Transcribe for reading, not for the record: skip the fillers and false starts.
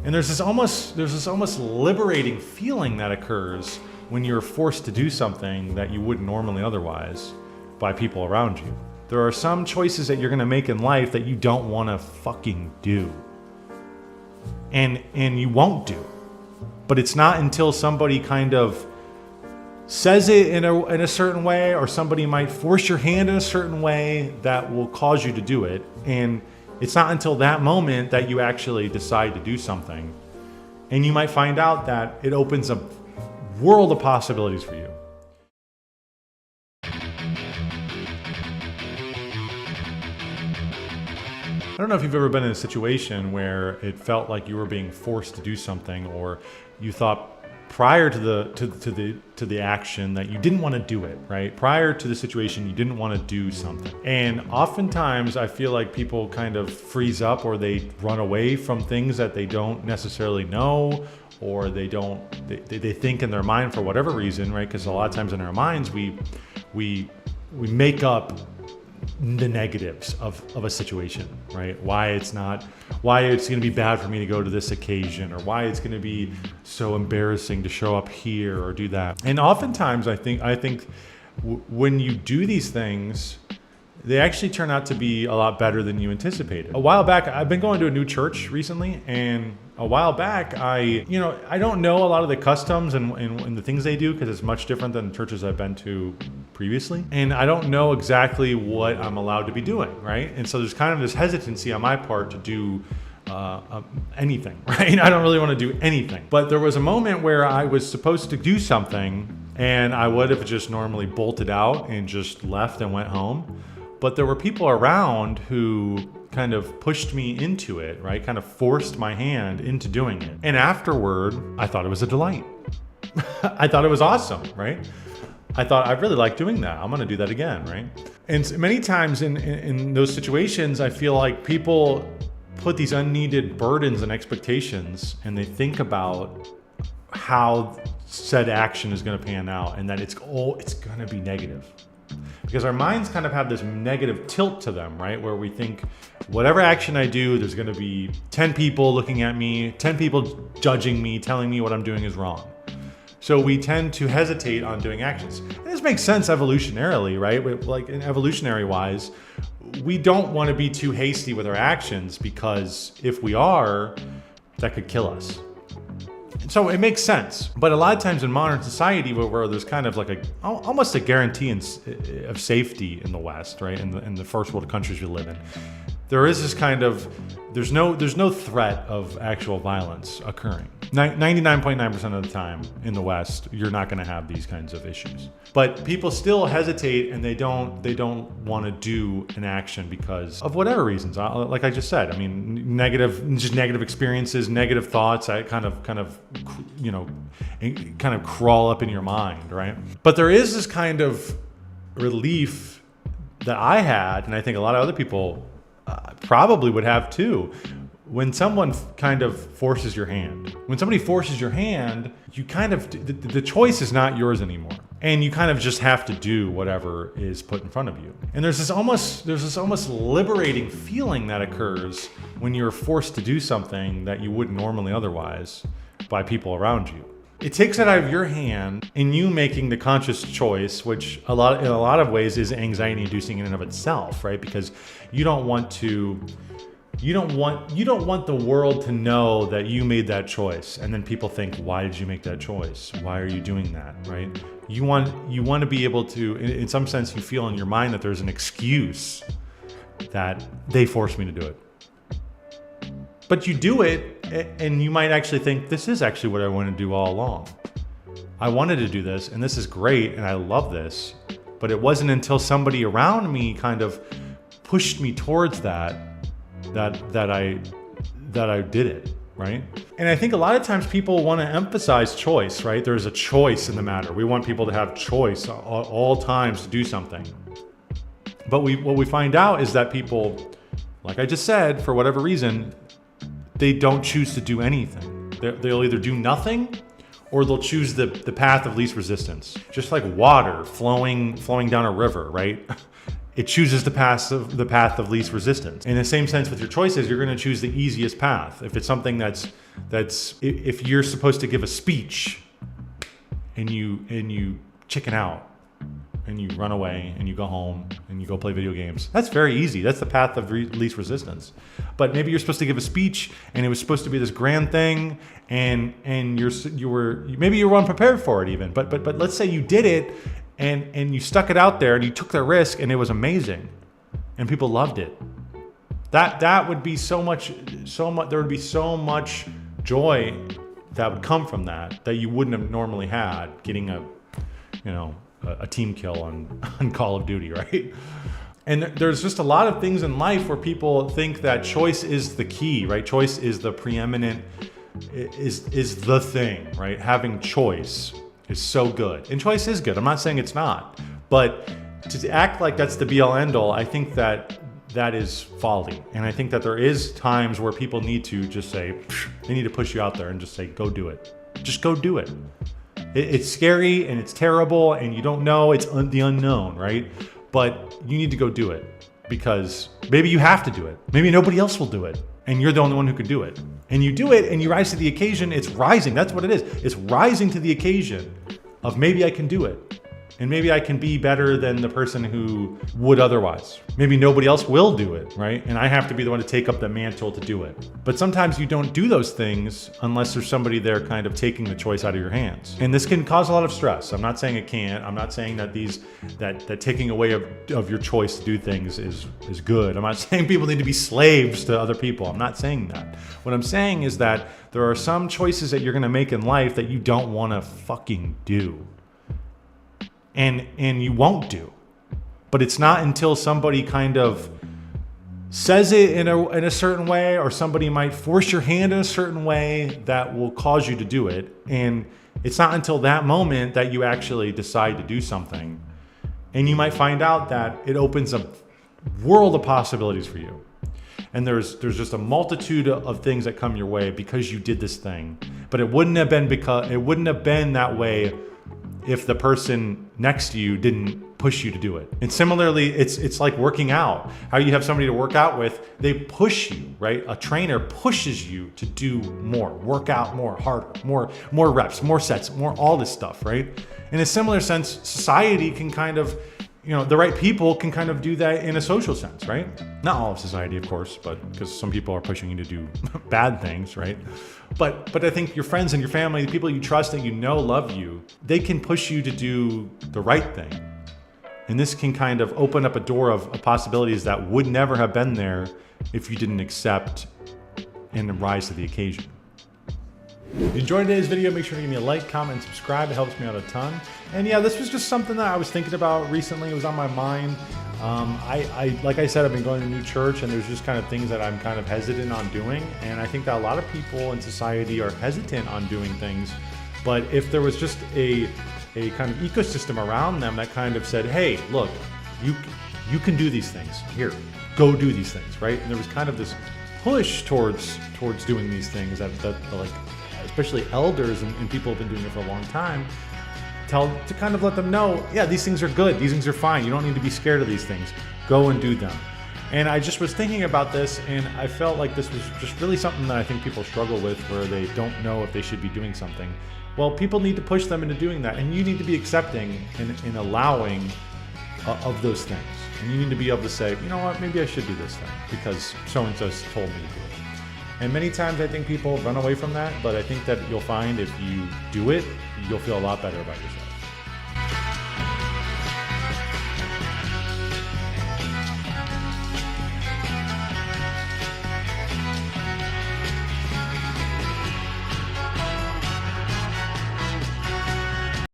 And there's this almost liberating feeling that occurs when you're forced to do something that you wouldn't normally otherwise by people around you. There are some choices that you're gonna make in life that you don't wanna fucking do. And you won't do. But it's not until somebody kind of says it in a certain way, or somebody might force your hand in a certain way that will cause you to do it. And it's not until that moment that you actually decide to do something. And you might find out that it opens a world of possibilities for you. I don't know if you've ever been in a situation where it felt like you were being forced to do something, or you thought prior to the action that you didn't want to do it, right? Prior to the situation, you didn't want to do something. And oftentimes I feel like people kind of freeze up, or they run away from things that they don't necessarily know, or they think in their mind for whatever reason, right? Because a lot of times in our minds, we make up the negatives of a situation, right? Why it's going to be bad for me to go to this occasion, or why it's going to be so embarrassing to show up here or do that. And oftentimes I think when you do these things, they actually turn out to be a lot better than you anticipated. A while back, I've been going to a new church recently, and a while back, I don't know a lot of the customs and the things they do, because it's much different than churches I've been to previously. And I don't know exactly what I'm allowed to be doing, right? And so there's kind of this hesitancy on my part to do anything, right? I don't really want to do anything. But there was a moment where I was supposed to do something, and I would have just normally bolted out and just left and went home. But there were people around who kind of pushed me into it, right? Kind of forced my hand into doing it. And afterward, I thought it was a delight. I thought it was awesome, right? I thought, I really like doing that. I'm gonna do that again, right? And many times in those situations, I feel like people put these unneeded burdens and expectations, and they think about how said action is gonna pan out, and that it's gonna be negative. Because our minds kind of have this negative tilt to them, right? Where we think whatever action I do, there's going to be 10 people looking at me, 10 people judging me, telling me what I'm doing is wrong. So we tend to hesitate on doing actions. And this makes sense evolutionarily, right? Like evolutionary wise, we don't want to be too hasty with our actions, because if we are, that could kill us. So it makes sense. But a lot of times in modern society, where there's kind of like almost a guarantee of safety in the West, right? In the first world countries we live in, there is this kind of, there's no threat of actual violence occurring. 99.9% of the time in the West, you're not going to have these kinds of issues. But people still hesitate, and they don't want to do an action because of whatever reasons. Like I just said, I mean, negative experiences, negative thoughts. I kind of crawl up in your mind, right? But there is this kind of relief that I had, and I think a lot of other people probably would have too, when someone kind of forces your hand. When somebody forces your hand, you kind of, the choice is not yours anymore. And you kind of just have to do whatever is put in front of you. And there's this almost liberating feeling that occurs when you're forced to do something that you wouldn't normally otherwise by people around you. It takes it out of your hand, and you making the conscious choice, which in a lot of ways is anxiety inducing in and of itself, right? Because you don't want the world to know that you made that choice, and then people think, why did you make that choice? Why are you doing that, right? You want to be able to, in some sense, you feel in your mind that there's an excuse that they forced me to do it. But you do it, and you might actually think, this is actually what I wanted to do all along. I wanted to do this, and this is great, and I love this. But it wasn't until somebody around me kind of pushed me towards that I did it, right? And I think a lot of times people want to emphasize choice, right? There's a choice in the matter. We want people to have choice at all times to do something. But what we find out is that people, like I just said, for whatever reason, they don't choose to do anything. They'll either do nothing, or they'll choose the path of least resistance. Just like water flowing down a river, right? It chooses the path of least resistance. In the same sense with your choices, you're going to choose the easiest path. If it's something that's that's if you're supposed to give a speech and you chicken out and you run away and you go home and you go play video games. That's very easy. That's the path of least resistance. But maybe you're supposed to give a speech and it was supposed to be this grand thing, and you were maybe you were unprepared for it even. But let's say you did it and you stuck it out there and you took the risk and it was amazing and people loved it. That would be so much there would be so much joy that would come from that you wouldn't have normally had getting a team kill on Call of Duty, right? And there's just a lot of things in life where people think that choice is the key, right? Choice is the preeminent, is the thing, right? Having choice is so good. And choice is good. I'm not saying it's not. But to act like that's the be-all end-all, I think that is folly. And I think that there is times where people need to just say, they need to push you out there and just say, go do it. Just go do it. It's scary and it's terrible and you don't know, it's the unknown, right? But you need to go do it because maybe you have to do it. Maybe nobody else will do it and you're the only one who can do it. And you do it and you rise to the occasion. It's rising. That's what it is. It's rising to the occasion of maybe I can do it. And maybe I can be better than the person who would otherwise. Maybe nobody else will do it, right? And I have to be the one to take up the mantle to do it. But sometimes you don't do those things unless there's somebody there kind of taking the choice out of your hands. And this can cause a lot of stress. I'm not saying it can't. I'm not saying that that taking away of your choice to do things is good. I'm not saying people need to be slaves to other people. I'm not saying that. What I'm saying is that there are some choices that you're gonna make in life that you don't wanna fucking do. And you won't do. But it's not until somebody kind of says it in a certain way, or somebody might force your hand in a certain way that will cause you to do it. And it's not until that moment that you actually decide to do something. And you might find out that it opens a world of possibilities for you. And there's just a multitude of things that come your way because you did this thing. But it wouldn't have been that way if the person next to you didn't push you to do it. And similarly, it's like working out. How you have somebody to work out with, they push you, right? A trainer pushes you to do more, work out more, harder, more reps, more sets, more all this stuff, right? In a similar sense, society can kind of, the right people can kind of do that in a social sense, right? Not all of society, of course, but because some people are pushing you to do bad things, right? But I think your friends and your family, the people you trust that love you, they can push you to do the right thing. And this can kind of open up a door of possibilities that would never have been there if you didn't accept and rise to the occasion. If you enjoyed today's video, make sure to give me a like, comment, and subscribe. It helps me out a ton. And yeah, this was just something that I was thinking about recently. It was on my mind. Like I said, I've been going to a new church, and there's just kind of things that I'm kind of hesitant on doing. And I think that a lot of people in society are hesitant on doing things. But if there was just a kind of ecosystem around them that kind of said, hey, look, you can do these things. Here, go do these things, right? And there was kind of this push towards doing these things that like, especially elders and people who have been doing it for a long time, to kind of let them know, yeah, these things are good. These things are fine. You don't need to be scared of these things. Go and do them. And I just was thinking about this, and I felt like this was just really something that I think people struggle with, where they don't know if they should be doing something. Well, people need to push them into doing that, and you need to be accepting and allowing of those things. And you need to be able to say, you know what, maybe I should do this thing because so-and-so told me to do it. And many times I think people run away from that, but I think that you'll find if you do it, you'll feel a lot better about yourself.